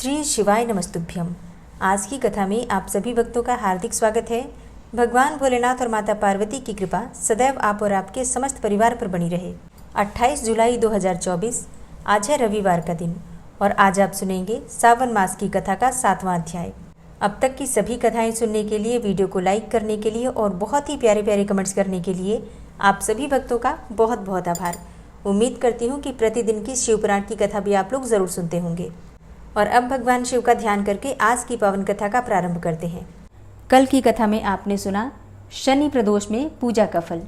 श्री शिवाय नमस्तुभ्यम। आज की कथा में आप सभी भक्तों का हार्दिक स्वागत है। भगवान भोलेनाथ और माता पार्वती की कृपा सदैव आप और आपके समस्त परिवार पर बनी रहे। 28 जुलाई 2024 आज है रविवार का दिन और आज आप सुनेंगे सावन मास की कथा का 7वां अध्याय। अब तक की सभी कथाएं सुनने के लिए, वीडियो को लाइक करने के लिए और बहुत ही प्यारे प्यारे कमेंट्स करने के लिए आप सभी भक्तों का बहुत बहुत आभार। उम्मीद करती हूँ कि प्रतिदिन की शिवपुराण की कथा भी आप लोग ज़रूर सुनते होंगे। और अब भगवान शिव का ध्यान करके आज की पावन कथा का प्रारंभ करते हैं। कल की कथा में आपने सुना शनि प्रदोष में पूजा का फल,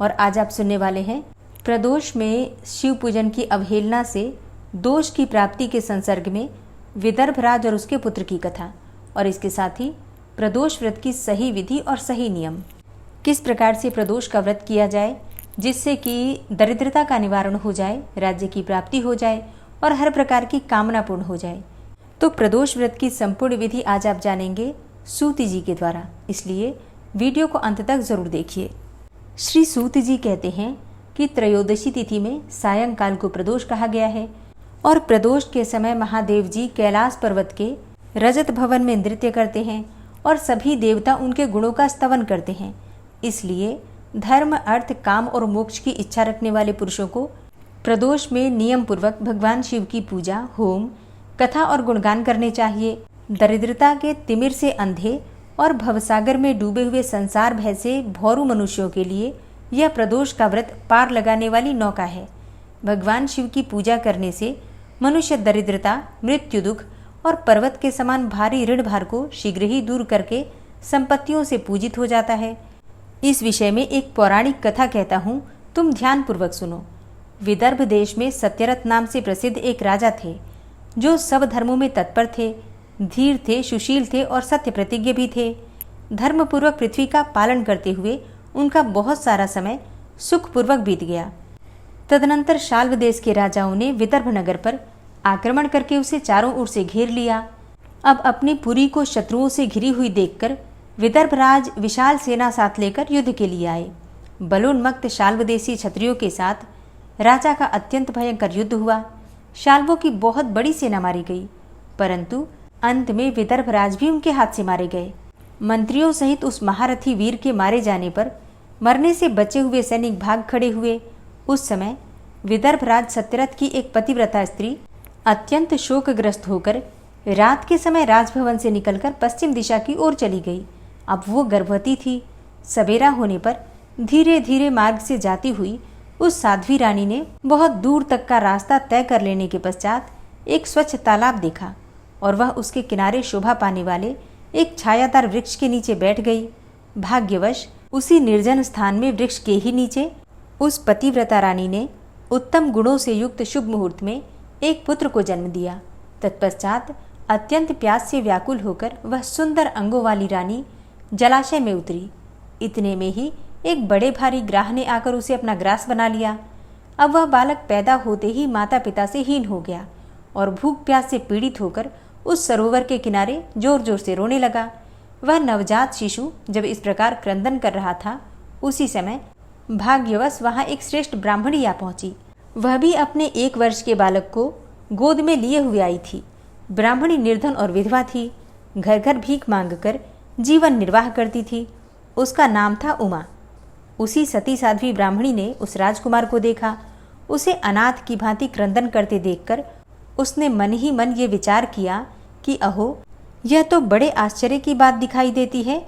और आज आप सुनने वाले हैं प्रदोष में शिव पूजन की अवहेलना से दोष की प्राप्ति के संसर्ग में विदर्भराज और उसके पुत्र की कथा, और इसके साथ ही प्रदोष व्रत की सही विधि और सही नियम, किस प्रकार से प्रदोष का व्रत किया जाए जिससे कि दरिद्रता का निवारण हो जाए, राज्य की प्राप्ति हो जाए और हर प्रकार की कामना पूर्ण हो जाए। तो प्रदोष व्रत की संपूर्ण विधि आज आप जानेंगे सूत जी के द्वारा, इसलिए वीडियो को अंत तक जरूर देखिए। श्री सूत जी कहते हैं कि त्रयोदशी तिथि में सायंकाल को प्रदोष कहा गया है और प्रदोष के समय महादेव जी कैलाश पर्वत के रजत भवन में नृत्य करते हैं और सभी देवता उनके गुणों का स्तवन करते हैं। इसलिए धर्म, अर्थ, काम और मोक्ष की इच्छा रखने वाले पुरुषों को प्रदोष में नियम पूर्वक भगवान शिव की पूजा, होम, कथा और गुणगान करने चाहिए। दरिद्रता के तिमिर से अंधे और भवसागर में डूबे हुए संसार भय से भौरू मनुष्यों के लिए यह प्रदोष का व्रत पार लगाने वाली नौका है। भगवान शिव की पूजा करने से मनुष्य दरिद्रता, मृत्यु, दुख और पर्वत के समान भारी ऋण भार को शीघ्र ही दूर करके संपत्तियों से पूजित हो जाता है। इस विषय में एक पौराणिक कथा कहता हूँ, तुम ध्यान पूर्वक सुनो। विदर्भ देश में सत्यरथ नाम से प्रसिद्ध एक राजा थे जो सब धर्मों में तत्पर थे, धीर थे, सुशील थे और सत्य प्रतिज्ञ भी थे। धर्मपूर्वक पृथ्वी का पालन करते हुए उनका बहुत सारा समय सुखपूर्वक बीत गया। तदनंतर शाल्व देश के राजाओं ने विदर्भ नगर पर आक्रमण करके उसे चारों ओर से घेर लिया। अब अपनी पुरी को शत्रुओं से घिरी हुई देखकर विदर्भराज विशाल सेना साथ लेकर युद्ध के लिए आए। बलोन्मत्त शाल्वदेशी क्षत्रियों के साथ राजा का अत्यंत भयंकर युद्ध हुआ। शाल्वों की बहुत बड़ी सेना मारी गई, परंतु अंत में विदर्भराज भी उनके हाथ से मारे गए। मंत्रियों सहित उस महारथी वीर के मारे जाने पर मरने से बचे हुए सैनिक भाग खड़े हुए। उस समय विदर्भराज सत्यरथ की एक पतिव्रता स्त्री अत्यंत शोकग्रस्त होकर रात के समय राजभवन से निकलकर पश्चिम दिशा की ओर चली गई। अब वो गर्भवती थी। सवेरा होने पर धीरे धीरे मार्ग से जाती हुई उस साध्वी रानी ने बहुत दूर तक का रास्ता तय कर लेने के पश्चात एक स्वच्छ तालाब देखा और वह उसके किनारे शोभा पाने वाले एक छायादार वृक्ष के नीचे बैठ गई। भाग्यवश उसी निर्जन स्थान में वृक्ष के ही नीचे उस पतिव्रता रानी ने उत्तम गुणों से युक्त शुभ मुहूर्त में एक पुत्र को जन्म दिया। तत्पश्चात अत्यंत प्यास से व्याकुल होकर वह सुंदर अंगों वाली रानी जलाशय में उतरी। इतने में ही एक बड़े भारी ग्राह ने आकर उसे अपना ग्रास बना लिया। अब वह बालक पैदा होते ही माता पिता से हीन हो गया और भूख प्यास से पीड़ित होकर उस सरोवर के किनारे जोर जोर से रोने लगा। वह नवजात शिशु जब इस प्रकार क्रंदन कर रहा था, उसी समय भाग्यवश वहां एक श्रेष्ठ ब्राह्मणी आ पहुंची। वह भी अपने 1 वर्ष के बालक को गोद में लिए हुए आई थी। ब्राह्मणी निर्धन और विधवा थी, घर घर भीख मांगकर जीवन निर्वाह करती थी। उसका नाम था उमा। उसी सती साध्वी ब्राह्मणी ने उस राजकुमार को देखा। उसे अनाथ की भांति क्रंदन करते देखकर उसने मन ही मन ये विचार किया कि अहो, यह तो बड़े आश्चर्य की बात दिखाई देती है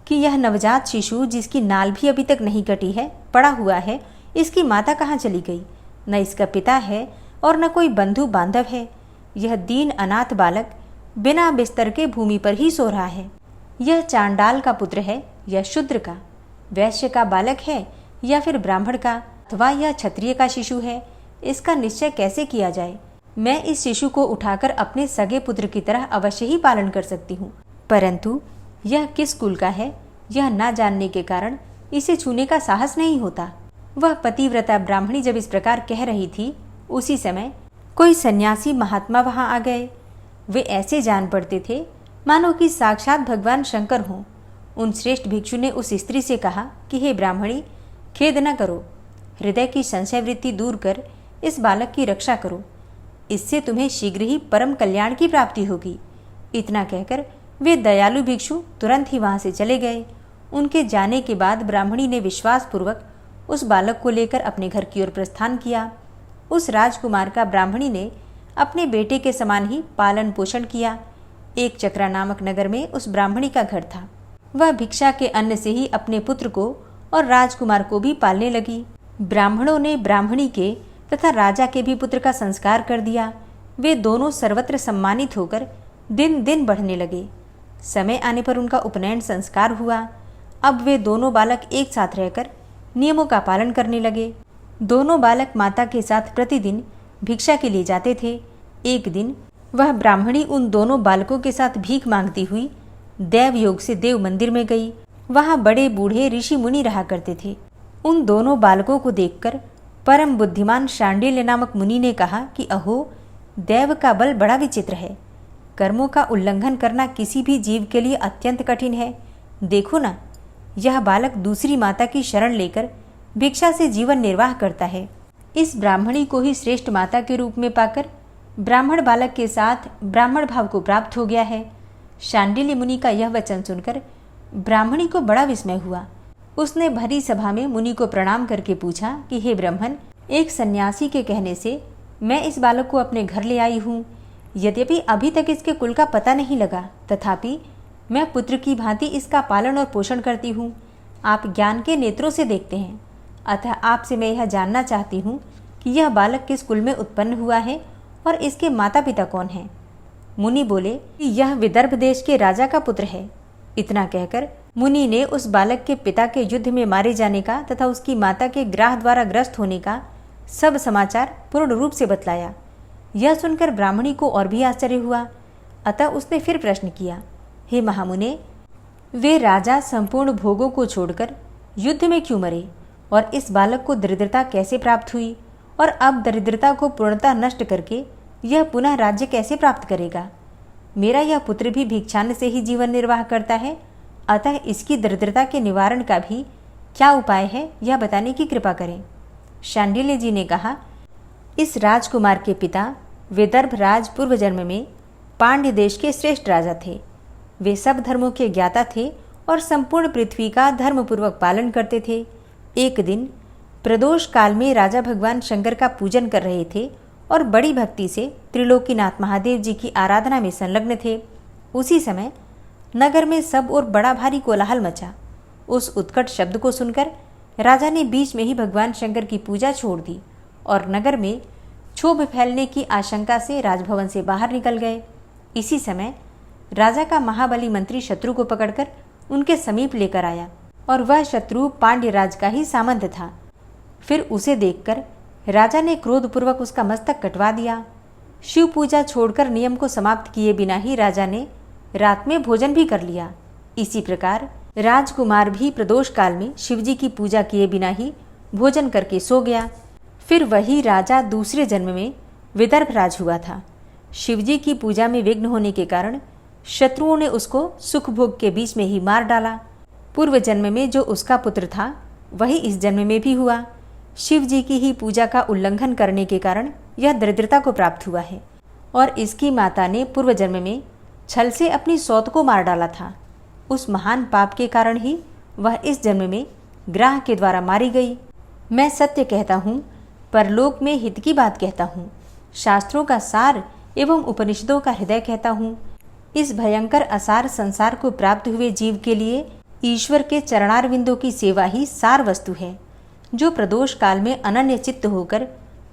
कि यह नवजात शिशु जिसकी नाल भी अभी तक नहीं कटी है, पड़ा हुआ है, इसकी माता कहाँ चली गई? न इसका पिता है और न कोई बंधु बांधव है। यह दीन अनाथ बालक बिना बिस्तर के भूमि पर ही सो रहा है। यह चांडाल का पुत्र है या शूद्र का, वैश्य का बालक है या फिर ब्राह्मण का, अथवा यह क्षत्रिय का शिशु है? इसका निश्चय कैसे किया जाए? मैं इस शिशु को उठाकर अपने सगे पुत्र की तरह अवश्य ही पालन कर सकती हूँ, परंतु यह किस कुल का है यह न जानने के कारण इसे छूने का साहस नहीं होता। वह पतिव्रता ब्राह्मणी जब इस प्रकार कह रही थी, उसी समय कोई सन्यासी महात्मा वहां आ गए। वे ऐसे जान पड़ते थे मानो कि साक्षात भगवान शंकर हों। उन श्रेष्ठ भिक्षु ने उस स्त्री से कहा कि हे ब्राह्मणी, खेद न करो, हृदय की संशय वृत्ति दूर कर इस बालक की रक्षा करो। इससे तुम्हें शीघ्र ही परम कल्याण की प्राप्ति होगी। इतना कहकर वे दयालु भिक्षु तुरंत ही वहां से चले गए। उनके जाने के बाद ब्राह्मणी ने विश्वासपूर्वक उस बालक को लेकर अपने घर की ओर प्रस्थान किया। उस राजकुमार का ब्राह्मणी ने अपने बेटे के समान ही पालन पोषण किया। एक चक्रा नामक नगर में उस ब्राह्मणी का घर था। वह भिक्षा के अन्न से ही अपने पुत्र को और राजकुमार को भी पालने लगी। ब्राह्मणों ने ब्राह्मणी के तथा राजा के भी पुत्र का संस्कार कर दिया। वे दोनों सर्वत्र सम्मानित होकर दिन दिन बढ़ने लगे। समय आने पर उनका उपनयन संस्कार हुआ। अब वे दोनों बालक एक साथ रहकर नियमों का पालन करने लगे। दोनों बालक माता के साथ प्रतिदिन भिक्षा के लिए जाते थे। एक दिन वह ब्राह्मणी उन दोनों बालकों के साथ भीख मांगती हुई देव योग से देव मंदिर में गई। वहां बड़े बूढ़े ऋषि मुनि रहा करते थे। उन दोनों बालकों को देखकर परम बुद्धिमान शांडिल्य नामक मुनि ने कहा कि अहो, देव का बल बड़ा विचित्र है। कर्मों का उल्लंघन करना किसी भी जीव के लिए अत्यंत कठिन है। देखो ना, यह बालक दूसरी माता की शरण लेकर भिक्षा से जीवन निर्वाह करता है। इस ब्राह्मणी को ही श्रेष्ठ माता के रूप में पाकर ब्राह्मण बालक के साथ ब्राह्मण भाव को प्राप्त हो गया है। शांडिल्य मुनि का यह वचन सुनकर ब्राह्मणी को बड़ा विस्मय हुआ। उसने भरी सभा में मुनि को प्रणाम करके पूछा कि हे ब्राह्मण, एक सन्यासी के कहने से मैं इस बालक को अपने घर ले आई हूँ। यद्यपि अभी तक इसके कुल का पता नहीं लगा, तथापि मैं पुत्र की भांति इसका पालन और पोषण करती हूँ। आप ज्ञान के नेत्रों से देखते हैं, अतः आपसे मैं यह जानना चाहती हूँ कि यह बालक किस कुल में उत्पन्न हुआ है और इसके माता पिता कौन हैं। मुनि बोले कि यह विदर्भ देश के राजा का पुत्र है। इतना कहकर मुनि ने उस बालक के पिता के युद्ध में मारे जाने का तथा उसकी माता के ग्राह द्वारा ग्रस्त होने का सब समाचार पूर्ण रूप से बतलाया। यह सुनकर ब्राह्मणी को और भी आश्चर्य हुआ। अतः उसने फिर प्रश्न किया, हे महामुने, वे राजा संपूर्ण भोगों को छोड़कर युद्ध में क्यों मरे और इस बालक को दरिद्रता कैसे प्राप्त हुई और अब दरिद्रता को पूर्णतः नष्ट करके यह पुनः राज्य कैसे प्राप्त करेगा। मेरा यह पुत्र भी भिक्षान्न से ही जीवन निर्वाह करता है, अतः इसकी दरिद्रता के निवारण का भी क्या उपाय है यह बताने की कृपा करें। शांडिल्य जी ने कहा, इस राजकुमार के पिता विदर्भ राज पूर्व जन्म में पांड्य देश के श्रेष्ठ राजा थे। वे सब धर्मों के ज्ञाता थे और संपूर्ण पृथ्वी का धर्मपूर्वक पालन करते थे। एक दिन प्रदोष काल में राजा भगवान शंकर का पूजन कर रहे थे और बड़ी भक्ति से त्रिलोकीनाथ महादेव जी की आराधना में संलग्न थे। उसी समय नगर में सब और बड़ा भारी कोलाहल मचा। उस उत्कट शब्द को सुनकर राजा ने बीच में ही भगवान शंकर की पूजा छोड़ दी और नगर में क्षोभ फैलने की आशंका से राजभवन से बाहर निकल गए। इसी समय राजा का महाबली मंत्री शत्रु को पकड़कर उनके समीप लेकर आया और वह शत्रु पांड्यराज का ही सामंत था। फिर उसे देखकर राजा ने क्रोधपूर्वक उसका मस्तक कटवा दिया। शिव पूजा छोड़कर नियम को समाप्त किए बिना ही राजा ने रात में भोजन भी कर लिया। इसी प्रकार राजकुमार भी प्रदोष काल में शिवजी की पूजा किए बिना ही भोजन करके सो गया। फिर वही राजा दूसरे जन्म में विदर्भ राज हुआ था। शिवजी की पूजा में विघ्न होने के कारण शत्रुओं ने उसको सुख भोग के बीच में ही मार डाला। पूर्व जन्म में जो उसका पुत्र था वही इस जन्म में भी हुआ। शिव जी की ही पूजा का उल्लंघन करने के कारण यह दरिद्रता को प्राप्त हुआ है और इसकी माता ने पूर्व जन्म में छल से अपनी सौत को मार डाला था। उस महान पाप के कारण ही वह इस जन्म में ग्राह के द्वारा मारी गई। मैं सत्य कहता हूँ, परलोक में हित की बात कहता हूँ, शास्त्रों का सार एवं उपनिषदों का हृदय कहता हूँ। इस भयंकर असार संसार को प्राप्त हुए जीव के लिए ईश्वर के चरणारविंदों की सेवा ही सार वस्तु है। जो प्रदोष काल में अनन्य चित्त होकर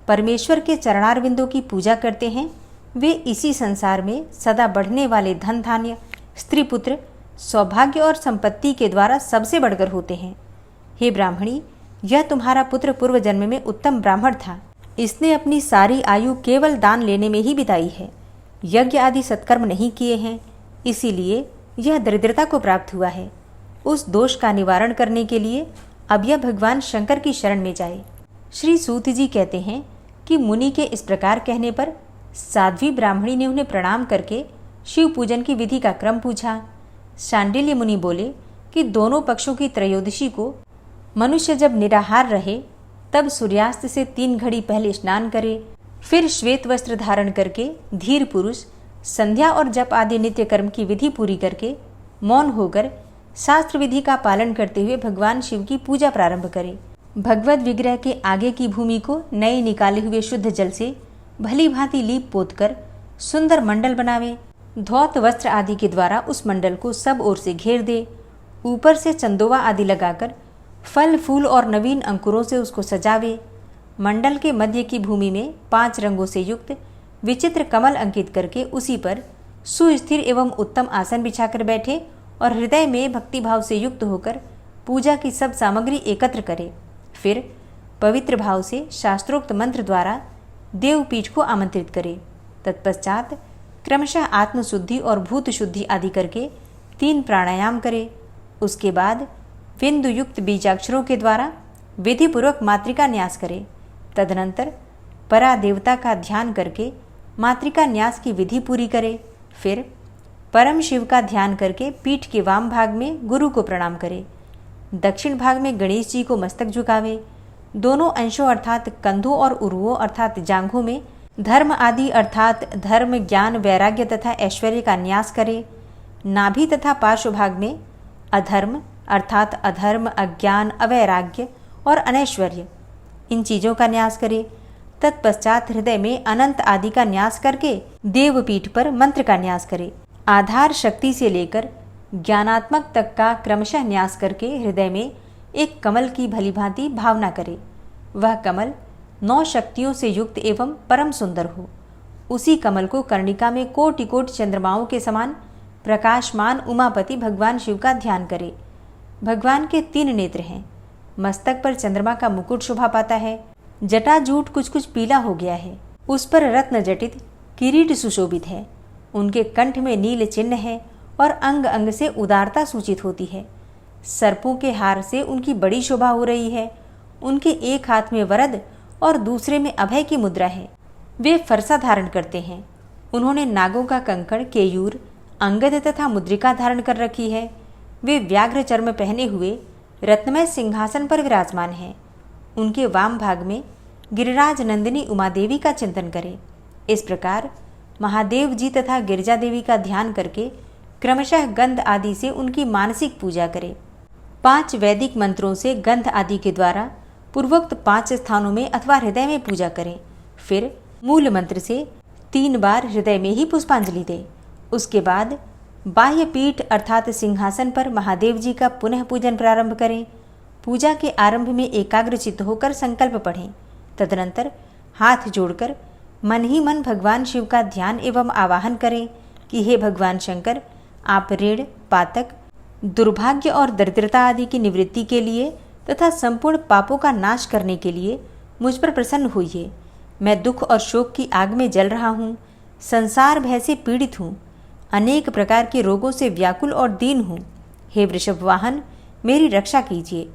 परमेश्वर के चरणारविंदों की पूजा करते हैं, वे इसी संसार में सदा बढ़ने वाले धन धान्य, स्त्री पुत्र, सौभाग्य और संपत्ति के द्वारा सबसे बढ़कर होते हैं। हे ब्राह्मणी, यह तुम्हारा पुत्र पूर्व जन्म में उत्तम ब्राह्मण था। इसने अपनी सारी आयु केवल दान लेने में ही बिताई है, यज्ञ आदि सत्कर्म नहीं किए हैं, इसीलिए यह दरिद्रता को प्राप्त हुआ है। उस दोष का निवारण करने के लिए अब यह भगवान शंकर की शरण में जाए। श्री सूत जी कहते हैं कि मुनि के इस प्रकार कहने पर साध्वी ब्राह्मणी ने उन्हें प्रणाम करके शिव पूजन की विधि का क्रम पूछा। शांडिल्य मुनि बोले कि दोनों पक्षों की त्रयोदशी को मनुष्य जब निराहार रहे तब सूर्यास्त से 3 घड़ी पहले स्नान करे, फिर श्वेत वस्त्र धारण करके धीर पुरुष संध्या और जप आदि नित्य कर्म की विधि पूरी करके मौन होकर शास्त्र विधि का पालन करते हुए भगवान शिव की पूजा प्रारंभ करे। भगवत विग्रह के आगे की भूमि को नए निकाले हुए शुद्ध जल से भली भांति लीप पोत कर सुंदर मंडल बनावे। धौत वस्त्र आदि के द्वारा उस मंडल को सब ओर से घेर दे। ऊपर से चंदोवा आदि लगाकर फल फूल और नवीन अंकुरों से उसको सजावे। मंडल के मध्य की भूमि में 5 रंगों से युक्त विचित्र कमल अंकित करके उसी पर सुस्थिर एवं उत्तम आसन बिछाकर बैठे और हृदय में भक्तिभाव से युक्त होकर पूजा की सब सामग्री एकत्र करे। फिर पवित्र भाव से शास्त्रोक्त मंत्र द्वारा देवपीठ को आमंत्रित करे। तत्पश्चात क्रमशः आत्मशुद्धि और भूत शुद्धि आदि करके 3 प्राणायाम करे। उसके बाद बिंदु युक्त बीजाक्षरों के द्वारा विधिपूर्वक मातृका न्यास करे। तदनंतर परा देवता का ध्यान करके मातृका न्यास की विधि पूरी करे। फिर परम शिव का ध्यान करके पीठ के वाम भाग में गुरु को प्रणाम करे। दक्षिण भाग में गणेश जी को मस्तक झुकावे। दोनों अंशों अर्थात कंधों और उरुओं अर्थात जांघों में धर्म आदि अर्थात धर्म ज्ञान वैराग्य तथा ऐश्वर्य का न्यास करे। नाभि तथा पार्श्व भाग में अधर्म अर्थात अधर्म अज्ञान अवैराग्य और अनैश्वर्य इन चीज़ों का न्यास करे। तत्पश्चात हृदय में अनंत आदि का न्यास करके देवपीठ पर मंत्र का न्यास करे। आधार शक्ति से लेकर ज्ञानात्मक तक का क्रमशः न्यास करके हृदय में एक कमल की भलीभांति भावना करे। वह कमल 9 शक्तियों से युक्त एवं परम सुंदर हो। उसी कमल को कर्णिका में कोटि कोटि चंद्रमाओं के समान प्रकाशमान उमापति भगवान शिव का ध्यान करे। भगवान के 3 नेत्र हैं। मस्तक पर चंद्रमा का मुकुट शोभा पाता है। जटाजूट कुछ कुछ पीला हो गया है। उस पर रत्न जटित किरीट सुशोभित है। उनके कंठ में नील चिन्ह है और अंग अंग से उदारता सूचित होती है। सर्पों के हार से उनकी बड़ी शोभा हो रही है। उनके एक हाथ में वरद और दूसरे में अभय की मुद्रा है। वे फरसा धारण करते हैं। उन्होंने नागों का कंकड़, केयूर, अंगद तथा मुद्रिका धारण कर रखी है। वे व्याघ्र चर्म पहने हुए रत्नमय सिंहासन पर विराजमान हैं। उनके वाम भाग में गिरिराज नंदिनी उमा देवी का चिंतन करें। इस प्रकार महादेव जी तथा गिरिजा देवी का ध्यान करके क्रमशः गंध आदि से उनकी मानसिक पूजा करें। 5 वैदिक मंत्रों से गंध आदि के द्वारा पूर्वोक्त 5 स्थानों में अथवा हृदय में पूजा करें। फिर मूल मंत्र से 3 बार हृदय में ही पुष्पांजलि दें। उसके बाद बाह्य पीठ अर्थात सिंहासन पर महादेव जी का पुनः पूजन प्रारंभ करें। पूजा के आरंभ में एकाग्र चित्त होकर संकल्प पढ़ें। तदनंतर हाथ जोड़कर मन ही मन भगवान शिव का ध्यान एवं आवाहन करें कि हे भगवान शंकर, आप ऋण, पातक, दुर्भाग्य और दरिद्रता आदि की निवृत्ति के लिए तथा संपूर्ण पापों का नाश करने के लिए मुझ पर प्रसन्न होइए। मैं दुख और शोक की आग में जल रहा हूँ। संसार भय से पीड़ित हूँ। अनेक प्रकार के रोगों से व्याकुल और दीन हूँ। हे वृषभ वाहन, मेरी रक्षा कीजिए।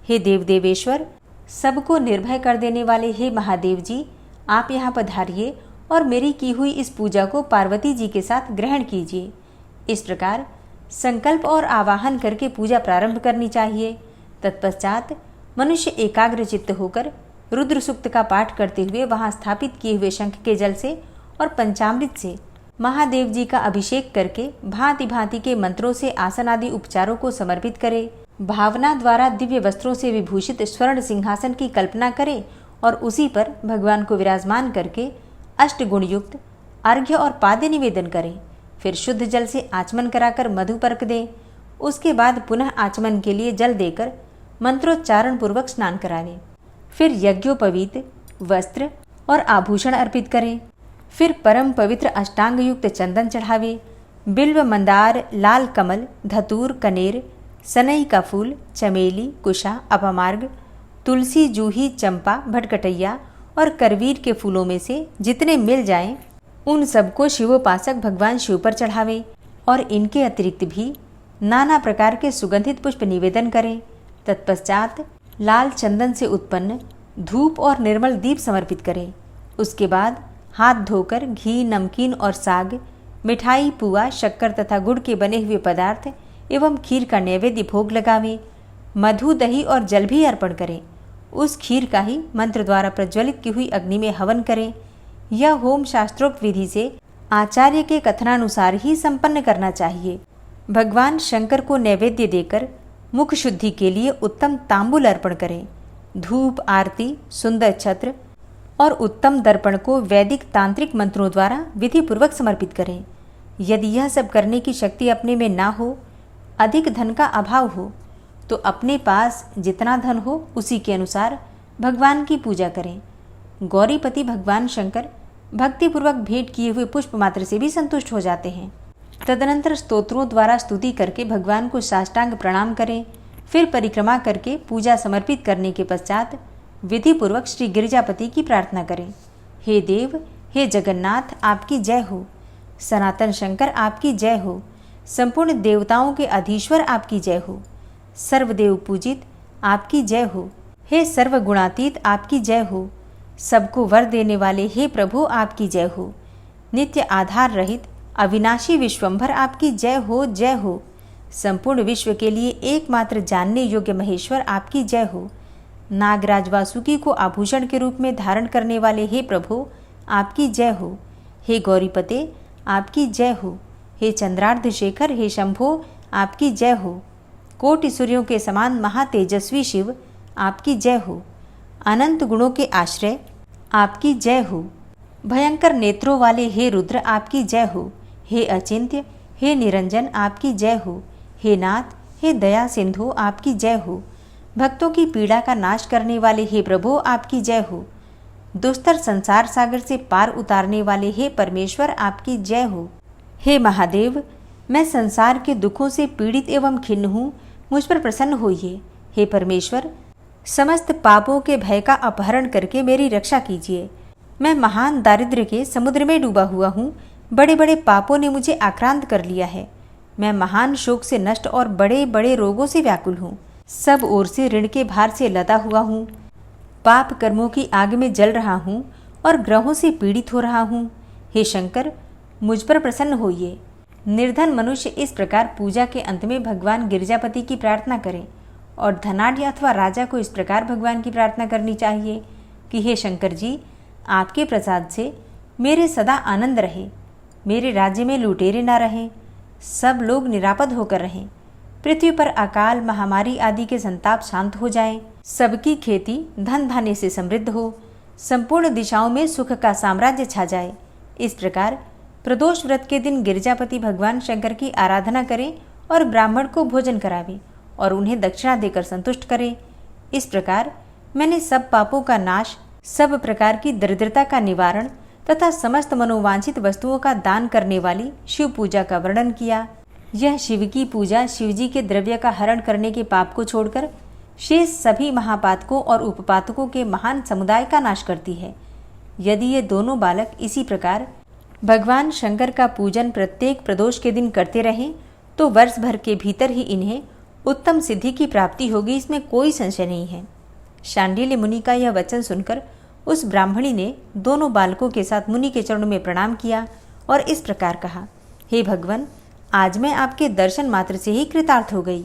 हे देव देवेश्वर, सबको निर्भय कर देने वाले हे महादेव जी, आप यहाँ पधारिए और मेरी की हुई इस पूजा को पार्वती जी के साथ ग्रहण कीजिए। इस प्रकार संकल्प और आवाहन करके पूजा प्रारंभ करनी चाहिए। तत्पश्चात मनुष्य एकाग्र चित्त होकर रुद्र सूक्त का पाठ करते हुए वहां स्थापित किए हुए शंख के जल से और पंचामृत से महादेव जी का अभिषेक करके भांति भांति के मंत्रों से आसन आदि उपचारों को समर्पित करे। भावना द्वारा दिव्य वस्त्रों से विभूषित स्वर्ण सिंहासन की कल्पना करे और उसी पर भगवान को विराजमान करके अष्टगुण युक्त अर्घ्य और पाद्य निवेदन करें। फिर शुद्ध जल से आचमन कराकर मधु पर्क दें। उसके बाद पुनः आचमन के लिए जल देकर मंत्रोच्चारण पूर्वक स्नान करावें। फिर यज्ञोपवीत वस्त्र और आभूषण अर्पित करें। फिर परम पवित्र अष्टांग युक्त चंदन चढ़ावे। बिल्व, मंदार, लाल कमल, धतूर, कनेर, सनई का फूल, चमेली, कुशा, अपमार्ग, तुलसी, जूही, चंपा, भटकटैया और करवीर के फूलों में से जितने मिल जाएं उन सबको शिवोपासक भगवान शिव पर चढ़ावे और इनके अतिरिक्त भी नाना प्रकार के सुगंधित पुष्प निवेदन करें। तत्पश्चात लाल चंदन से उत्पन्न धूप और निर्मल दीप समर्पित करें। उसके बाद हाथ धोकर घी, नमकीन और साग, मिठाई, पुआ, शक्कर तथा गुड़ के बने हुए पदार्थ एवं खीर का नैवेद्य भोग लगावें। मधु, दही और जल भी अर्पण करें। उस खीर का ही मंत्र द्वारा प्रज्वलित की हुई अग्नि में हवन करें। यह होम शास्त्रोक्त विधि से आचार्य के कथनानुसार ही संपन्न करना चाहिए। भगवान शंकर को नैवेद्य देकर मुख शुद्धि के लिए उत्तम तांबूल अर्पण करें। धूप, आरती, सुंदर छत्र और उत्तम दर्पण को वैदिक तांत्रिक मंत्रों द्वारा विधि पूर्वक समर्पित करें। यदि यह सब करने की शक्ति अपने में ना हो, अधिक धन का अभाव हो, तो अपने पास जितना धन हो उसी के अनुसार भगवान की पूजा करें। गौरीपति भगवान शंकर भक्तिपूर्वक भेंट किए हुए पुष्प मात्र से भी संतुष्ट हो जाते हैं। तदनंतर स्तोत्रों द्वारा स्तुति करके भगवान को साष्टांग प्रणाम करें। फिर परिक्रमा करके पूजा समर्पित करने के पश्चात विधि पूर्वक श्री गिरिजापति की प्रार्थना करें। हे देव, हे जगन्नाथ, आपकी जय हो। सनातन शंकर आपकी जय हो। संपूर्ण देवताओं के अधीश्वर आपकी जय हो। सर्वदेव पूजित आपकी जय हो। हे सर्वगुणातीत आपकी जय हो। सबको वर देने वाले हे प्रभु आपकी जय हो। नित्य आधार रहित अविनाशी विश्वंभर आपकी जय हो, जय हो। संपूर्ण विश्व के लिए एकमात्र जानने योग्य महेश्वर आपकी जय हो। नागराज वासुकी को आभूषण के रूप में धारण करने वाले हे प्रभु आपकी जय हो। हे गौरीपते आपकी जय हो। हे चंद्रार्ध शेखर, हे शंभो आपकी जय हो। कोटि सूर्यों के समान महातेजस्वी शिव आपकी जय हो। अनंत गुणों के आश्रय आपकी जय हो। भयंकर नेत्रों वाले हे रुद्र आपकी जय हो। हे अचिंत्य, हे निरंजन आपकी जय हो। हे नाथ, हे दया सिंधु आपकी जय हो। भक्तों की पीड़ा का नाश करने वाले हे प्रभु आपकी जय हो। दुस्तर संसार सागर से पार उतारने वाले हे परमेश्वर आपकी जय हो। हे महादेव, मैं संसार के दुखों से पीड़ित एवं खिन्न हूँ, मुझ पर प्रसन्न होइए। हे परमेश्वर, समस्त पापों के भय का अपहरण करके मेरी रक्षा कीजिए। मैं महान दारिद्र्य के समुद्र में डूबा हुआ हूँ। बड़े बड़े पापों ने मुझे आक्रांत कर लिया है। मैं महान शोक से नष्ट और बड़े बड़े रोगों से व्याकुल हूँ। सब ओर से ऋण के भार से लदा हुआ हूँ। पाप कर्मों की आग में जल रहा हूँ और ग्रहों से पीड़ित हो रहा हूँ। हे शंकर, मुझ पर प्रसन्न होइए। निर्धन मनुष्य इस प्रकार पूजा के अंत में भगवान गिरिजापति की प्रार्थना करें और धनाढ्य अथवा राजा को इस प्रकार भगवान की प्रार्थना करनी चाहिए कि हे शंकर जी, आपके प्रसाद से मेरे सदा आनंद रहे। मेरे राज्य में लुटेरे ना रहें। सब लोग निरापद होकर रहें। पृथ्वी पर अकाल, महामारी आदि के संताप शांत हो जाएं। सबकी खेती धन धान्य से समृद्ध हो। संपूर्ण दिशाओं में सुख का साम्राज्य छा जाए। इस प्रकार प्रदोष व्रत के दिन गिरिजापति भगवान शंकर की आराधना करें और ब्राह्मण को भोजन करावें और उन्हें दक्षिणा देकर संतुष्ट करें। इस प्रकार मैंने सब पापों का नाश, सब प्रकार की दरिद्रता का निवारण तथा समस्त मनोवांछित वस्तुओं का दान करने वाली शिव पूजा का वर्णन किया। यह शिव की पूजा शिवजी के द्रव्य का हरण करने के पाप को छोड़कर शेष सभी महापातकों और उपपातकों के महान समुदाय का नाश करती है। यदि ये दोनों बालक इसी प्रकार भगवान शंकर का पूजन प्रत्येक प्रदोष के दिन करते रहें तो वर्ष भर के भीतर ही इन्हें उत्तम सिद्धि की प्राप्ति होगी, इसमें कोई संशय नहीं है। शांडिल्य मुनि का यह वचन सुनकर उस ब्राह्मणी ने दोनों बालकों के साथ मुनि के चरणों में प्रणाम किया और इस प्रकार कहा, हे भगवान, आज मैं आपके दर्शन मात्र से ही कृतार्थ हो गई।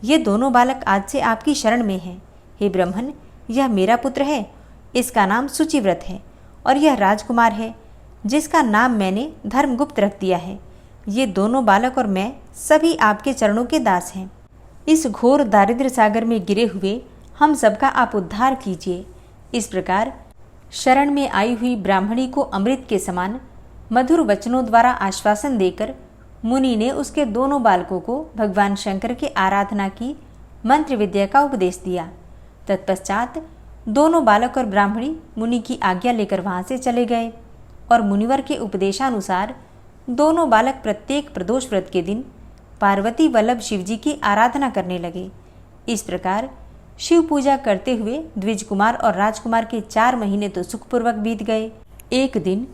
ये दोनों बालक आज से आपकी शरण में हैं। हे ब्रह्मन, यह मेरा पुत्र है, इसका नाम सुचिव्रत है और यह राजकुमार है जिसका नाम मैंने धर्मगुप्त रख दिया है। ये दोनों बालक और मैं सभी आपके चरणों के दास हैं। इस घोर दारिद्र्य सागर में गिरे हुए हम सबका आप उद्धार कीजिए। इस प्रकार शरण में आई हुई ब्राह्मणी को अमृत के समान मधुर वचनों द्वारा आश्वासन देकर मुनि ने उसके दोनों बालकों को भगवान शंकर की आराधना की मंत्र विद्या का उपदेश दिया। तत्पश्चात दोनों बालक और ब्राह्मणी मुनि की आज्ञा लेकर वहां से चले गए और मुनिवर के उपदेशानुसार दोनों बालक प्रत्येक प्रदोष व्रत के दिन पार्वती वल्लभ शिवजी की आराधना करने लगे। इस प्रकार शिव पूजा करते हुए द्विज कुमार और राजकुमार के 4 महीने तो सुखपूर्वक बीत गए। एक दिन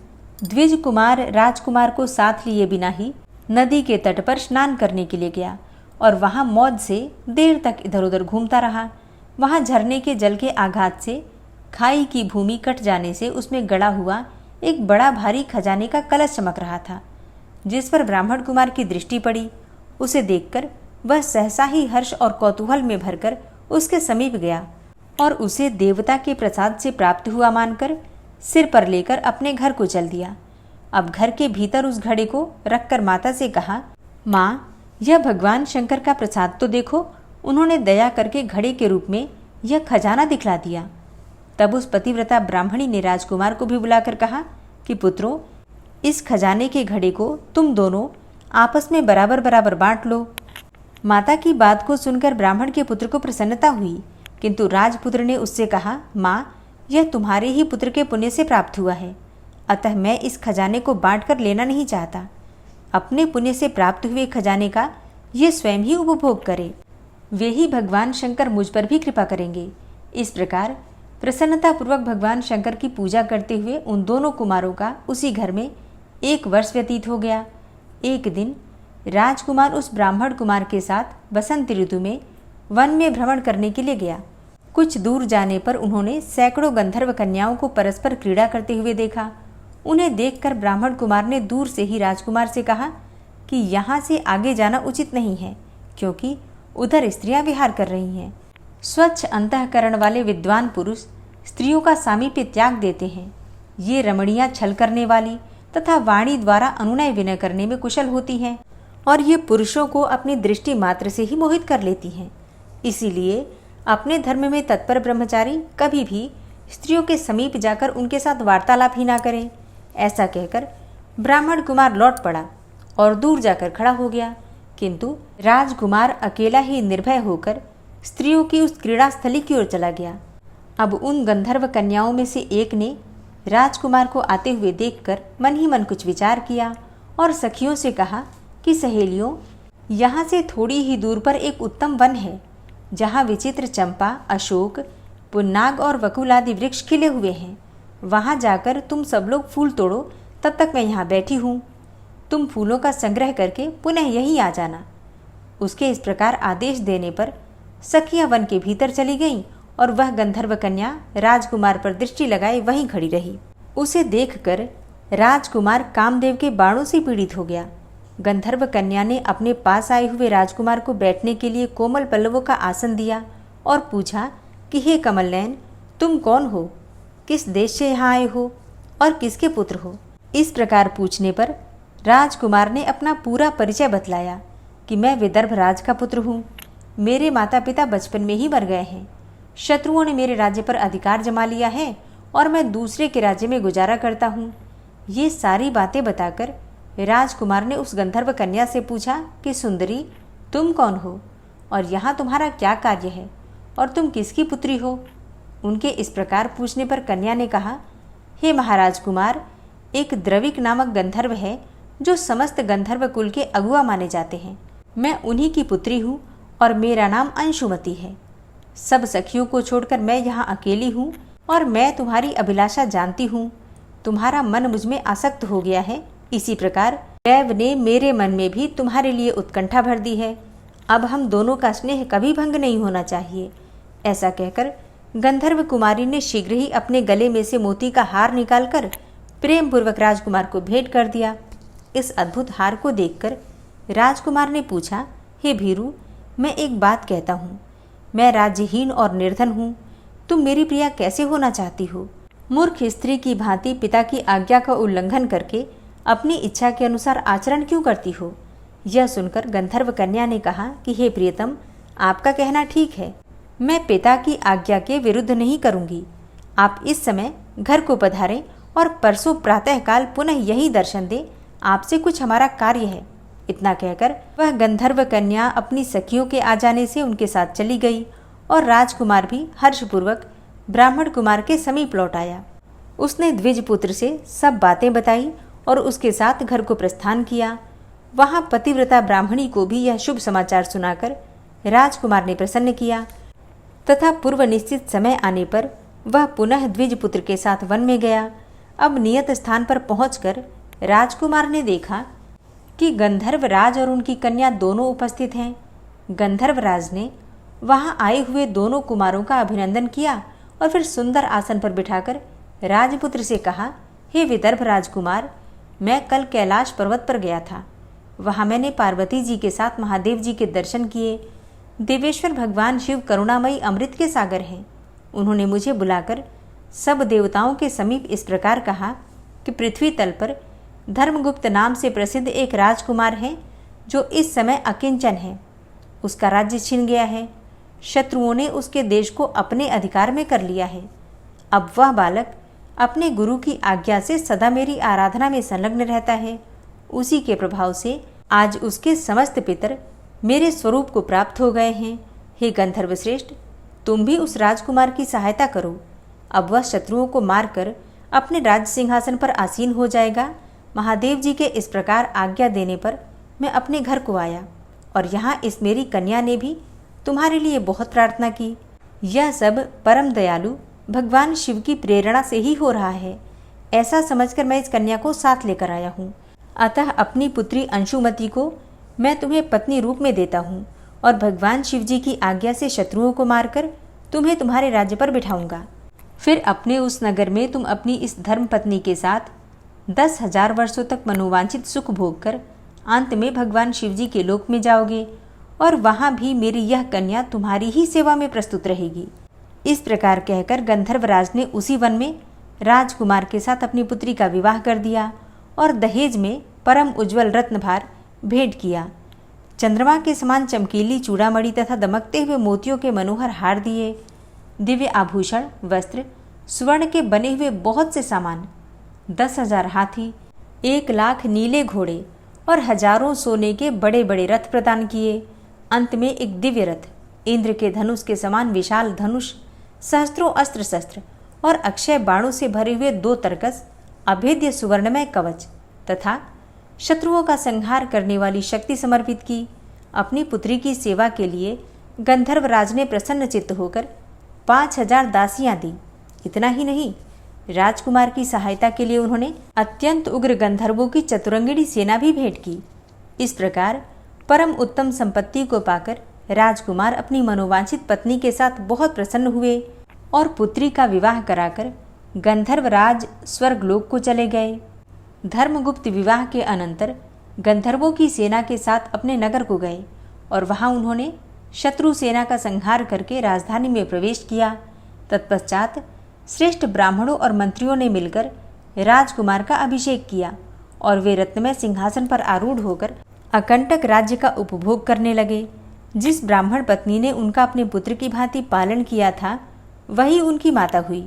द्विज कुमार राजकुमार को साथ लिए बिना ही नदी के तट पर स्नान करने के लिए गया और वहां मौज से देर तक इधर उधर घूमता रहा। वहां झरने के जल के आघात से खाई की भूमि कट जाने से उसमें गड़ा हुआ एक बड़ा भारी खजाने का कलश चमक रहा था, जिस पर ब्राह्मण कुमार की दृष्टि पड़ी। उसे देखकर वह सहसा ही हर्ष और कौतूहल में भरकर उसके समीप गया और उसे देवता के प्रसाद से प्राप्त हुआ मानकर सिर पर लेकर अपने घर को चल दिया। अब घर के भीतर उस घड़े को रखकर माता से कहा, माँ, यह भगवान शंकर का प्रसाद तो देखो। उन्होंने दया करके घड़े के रूप में यह खजाना दिखला दिया। तब उस पतिव्रता ब्राह्मणी ने राजकुमार को भी बुलाकर कहा कि पुत्रों, इस खजाने के घड़े को तुम दोनों आपस में बराबर बराबर बांट लो। माता की बात को सुनकर ब्राह्मण के पुत्र को प्रसन्नता हुई, किंतु राजपुत्र ने उससे कहा, माँ, यह तुम्हारे ही पुत्र के पुण्य से प्राप्त हुआ है, अतः मैं इस खजाने को बांटकर लेना नहीं चाहता। अपने पुण्य से प्राप्त हुए खजाने का ये स्वयं ही उपभोग करे, वे ही भगवान शंकर मुझ पर भी कृपा करेंगे। इस प्रकार प्रसन्नतापूर्वक भगवान शंकर की पूजा करते हुए उन दोनों कुमारों का उसी घर में 1 वर्ष व्यतीत हो गया। एक दिन राजकुमार उस ब्राह्मण कुमार के साथ बसंत ऋतु में वन में भ्रमण करने के लिए गया। कुछ दूर जाने पर उन्होंने सैकड़ों गंधर्व कन्याओं को परस्पर क्रीड़ा करते हुए देखा। उन्हें देखकर ब्राह्मण कुमार ने दूर से ही राजकुमार से कहा कि यहाँ से आगे जाना उचित नहीं है, क्योंकि उधर स्त्रियां विहार कर रही हैं। स्वच्छ अंतःकरण वाले विद्वान पुरुष स्त्रियों का सामीप्य त्याग देते हैं। ये रमणियां छल करने वाली तथा वाणी द्वारा अनुनय विनय करने में कुशल होती हैं और ये पुरुषों को अपनी दृष्टि मात्र से ही मोहित कर लेती हैं। इसीलिए अपने धर्म में तत्पर ब्रह्मचारी कभी भी स्त्रियों के समीप जाकर उनके साथ वार्तालाप ही ना करें। ऐसा कहकर ब्राह्मण कुमार लौट पड़ा और दूर जाकर खड़ा हो गया, किंतु राजकुमार अकेला ही निर्भय होकर स्त्रियों की उस क्रीड़ा स्थली की ओर चला गया। अब उन गंधर्व कन्याओं में से एक ने राजकुमार को आते हुए देखकर मन ही मन कुछ विचार किया और सखियों से कहा कि सहेलियों, यहाँ से थोड़ी ही दूर पर एक उत्तम वन है, जहाँ विचित्र चंपा, अशोक, पुन्नाग और वकुल आदि वृक्ष खिले हुए हैं। वहाँ जाकर तुम सब लोग फूल तोड़ो, तब तक मैं यहाँ बैठी हूँ। तुम फूलों का संग्रह करके पुनः यहीं आ जाना। उसके इस प्रकार आदेश देने पर सखियां वन के भीतर चली गईं और वह गंधर्व कन्या राजकुमार पर दृष्टि लगाए वहीं खड़ी रही। उसे देखकर राजकुमार कामदेव के बाणों से पीड़ित हो गया। गंधर्व कन्या ने अपने पास आए हुए राजकुमार को बैठने के लिए कोमल पल्लवों का आसन दिया और पूछा कि हे कमल नयन, तुम कौन हो, किस देश से यहाँ आए हो और किसके पुत्र हो। इस प्रकार पूछने पर राजकुमार ने अपना पूरा परिचय बतलाया कि मैं विदर्भ राज का पुत्र हूँ। मेरे माता पिता बचपन में ही मर गए हैं। शत्रुओं ने मेरे राज्य पर अधिकार जमा लिया है और मैं दूसरे के राज्य में गुजारा करता हूँ। ये सारी बातें बताकर राजकुमार ने उस गंधर्व कन्या से पूछा कि सुंदरी, तुम कौन हो और यहाँ तुम्हारा क्या कार्य है और तुम किसकी पुत्री हो। उनके इस प्रकार पूछने पर कन्या ने कहा, हे महाराज कुमार, एक द्रविक नामक गंधर्व है जो समस्त गंधर्व कुल के अगुआ माने जाते हैं। मैं उन्हीं की पुत्री हूँ और मेरा नाम अंशुमती है। सब सखियों को छोड़कर मैं यहाँ अकेली हूँ और मैं तुम्हारी अभिलाषा जानती हूँ। तुम्हारा मन मुझ में आसक्त हो गया है। इसी प्रकार दैव ने मेरे मन में भी तुम्हारे लिए उत्कंठा भर दी है। अब हम दोनों का स्नेह कभी भंग नहीं होना चाहिए। ऐसा कहकर गंधर्व कुमारी ने शीघ्र ही अपने गले में से मोती का हार निकालकर प्रेम पूर्वक राजकुमार को भेंट कर दिया। इस अद्भुत हार को देखकर राजकुमार ने पूछा, हे भीरू, मैं एक बात कहता हूँ, मैं राज्यहीन और निर्धन हूँ। तुम मेरी प्रिया कैसे होना चाहती हो? मूर्ख स्त्री की भांति पिता की आज्ञा का उल्लंघन करके अपनी इच्छा के अनुसार आचरण क्यों करती हो? यह सुनकर गंधर्व कन्या ने कहा कि हे प्रियतम, आपका कहना ठीक है। मैं पिता की आज्ञा के विरुद्ध नहीं करूँगी। आप इस समय घर को पधारें और परसों प्रातःकाल पुनः यही दर्शन दें। आपसे कुछ हमारा कार्य है। इतना कहकर वह गंधर्व कन्या अपनी सखियों के आ जाने से उनके साथ चली गई और राजकुमार भी हर्षपूर्वक ब्राह्मण कुमार के समीप लौट आया। उसने द्विज पुत्र से सब बातें बताई और उसके साथ घर को प्रस्थान किया। वहाँ पतिव्रता ब्राह्मणी को भी यह शुभ समाचार सुनाकर राजकुमार ने प्रसन्न किया तथा पूर्व निश्चित समय आने पर वह पुनः द्विज पुत्र के साथ वन में गया। अब नियत स्थान पर पहुंचकर राजकुमार ने देखा कि गंधर्व राज और उनकी कन्या दोनों उपस्थित हैं। गंधर्व राज ने वहां आए हुए दोनों कुमारों का अभिनंदन किया और फिर सुंदर आसन पर बिठाकर राजपुत्र से कहा, हे विदर्भ राजकुमार, मैं कल कैलाश पर्वत पर गया था। वहां मैंने पार्वती जी के साथ महादेव जी के दर्शन किए। देवेश्वर भगवान शिव करुणामयी अमृत के सागर हैं। उन्होंने मुझे बुलाकर सब देवताओं के समीप इस प्रकार कहा कि पृथ्वी तल पर धर्मगुप्त नाम से प्रसिद्ध एक राजकुमार है जो इस समय अकिंचन है। उसका राज्य छिन गया है। शत्रुओं ने उसके देश को अपने अधिकार में कर लिया है। अब वह बालक अपने गुरु की आज्ञा से सदा मेरी आराधना में संलग्न रहता है। उसी के प्रभाव से आज उसके समस्त पितर मेरे स्वरूप को प्राप्त हो गए हैं। हे गंधर्व श्रेष्ठ, तुम भी उस राजकुमार की सहायता करो। अब वह शत्रुओं को मारकर अपने राज सिंहासन पर आसीन हो जाएगा। महादेव जी के इस प्रकार आज्ञा देने पर मैं अपने घर को आया और यहाँ इस मेरी कन्या ने भी तुम्हारे लिए बहुत प्रार्थना की। यह सब परम दयालु भगवान शिव की प्रेरणा से ही हो रहा है, ऐसा समझकर मैं इस कन्या को साथ लेकर आया हूँ। अतः अपनी पुत्री अंशुमति को मैं तुम्हें पत्नी रूप में देता हूँ और भगवान शिव जी की आज्ञा से शत्रुओं को मारकर तुम्हें तुम्हारे राज्य पर बिठाऊंगा। फिर अपने उस नगर में तुम अपनी इस धर्म पत्नी के साथ 10,000 वर्षों तक मनोवांछित सुख भोग कर अंत में भगवान शिव जी के लोक में जाओगे और वहाँ भी मेरी यह कन्या तुम्हारी ही सेवा में प्रस्तुत रहेगी। इस प्रकार कहकर गंधर्वराज ने उसी वन में राजकुमार के साथ अपनी पुत्री का विवाह कर दिया और दहेज में परम उज्ज्वल रत्नभार भेंट किया। चंद्रमा के समान चमकीली चूड़ामणि तथा दमकते हुए मोतियों के मनोहर हार दिए। दिव्य आभूषण, वस्त्र, स्वर्ण के बने हुए बहुत से सामान, 10,000 हाथी, 1,00,000 नीले घोड़े और हजारों सोने के बड़े बड़े रथ प्रदान किए। अंत में एक दिव्य रथ, इंद्र के धनुष के समान विशाल धनुष, सहस्त्रों अस्त्र शस्त्र और अक्षय बाणों से भरे हुए 2 तरकस, अभेद्य सुवर्णमय कवच तथा शत्रुओं का संहार करने वाली शक्ति समर्पित की। अपनी पुत्री की सेवा के लिए गंधर्वराज ने प्रसन्न चित्त होकर 5,000 दासियां दी। इतना ही नहीं, राजकुमार की सहायता के लिए उन्होंने अत्यंत उग्र गंधर्वों की चतुरंगिणी सेना भी भेंट की। इस प्रकार परम उत्तम संपत्ति को पाकर राजकुमार अपनी मनोवांछित पत्नी के साथ बहुत प्रसन्न हुए और पुत्री का विवाह कराकर गंधर्वराज स्वर्गलोक को चले गए। धर्मगुप्त विवाह के अनंतर गंधर्वों की सेना के साथ अपने नगर को गए और वहां उन्होंने शत्रु सेना का संहार करके राजधानी में प्रवेश किया। तत्पश्चात श्रेष्ठ ब्राह्मणों और मंत्रियों ने मिलकर राजकुमार का अभिषेक किया और वे रत्नमय सिंहासन पर आरूढ़ होकर अकंटक राज्य का उपभोग करने लगे। जिस ब्राह्मण पत्नी ने उनका अपने पुत्र की भांति पालन किया था, वही उनकी माता हुई।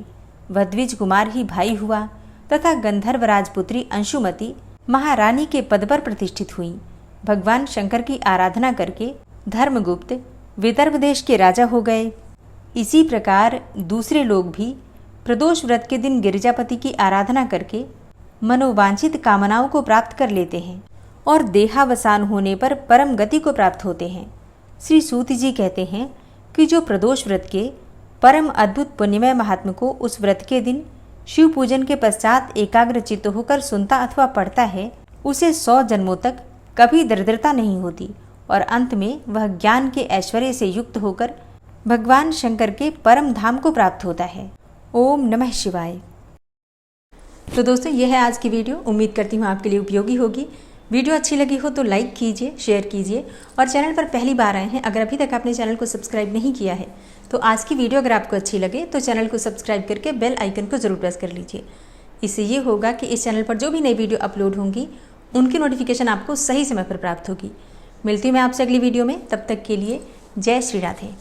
वह द्विज कुमार ही भाई हुआ तथा गंधर्व राजपुत्री अंशुमति महारानी के पद पर प्रतिष्ठित हुई। भगवान शंकर की आराधना करके धर्मगुप्त विदर्भ देश के राजा हो गए। इसी प्रकार दूसरे लोग भी प्रदोष व्रत के दिन गिरिजापति की आराधना करके मनोवांछित कामनाओं को प्राप्त कर लेते हैं और देहावसान होने पर परम गति को प्राप्त होते हैं। श्री सूत जी कहते हैं कि जो प्रदोष व्रत के परम अद्भुत पुण्यमय महात्म को उस व्रत के दिन शिव पूजन के पश्चात एकाग्र चित्त होकर सुनता अथवा पढ़ता है, उसे 100 जन्मों तक कभी दरिद्रता नहीं होती और अंत में वह ज्ञान के ऐश्वर्य से युक्त होकर भगवान शंकर के परम धाम को प्राप्त होता है। ओम नमः शिवाय। तो दोस्तों, यह है आज की वीडियो। उम्मीद करती हूँ आपके लिए उपयोगी होगी। वीडियो अच्छी लगी हो तो लाइक कीजिए, शेयर कीजिए और चैनल पर पहली बार आए हैं, अगर अभी तक आपने चैनल को सब्सक्राइब नहीं किया है तो आज की वीडियो अगर आपको अच्छी लगे तो चैनल को सब्सक्राइब करके बेल आइकन को जरूर प्रेस कर लीजिए। इससे ये होगा कि इस चैनल पर जो भी नई वीडियो अपलोड होंगी उनकी नोटिफिकेशन आपको सही समय पर प्राप्त होगी। मिलती हूँ मैं आपसे अगली वीडियो में, तब तक के लिए जय श्री राधे।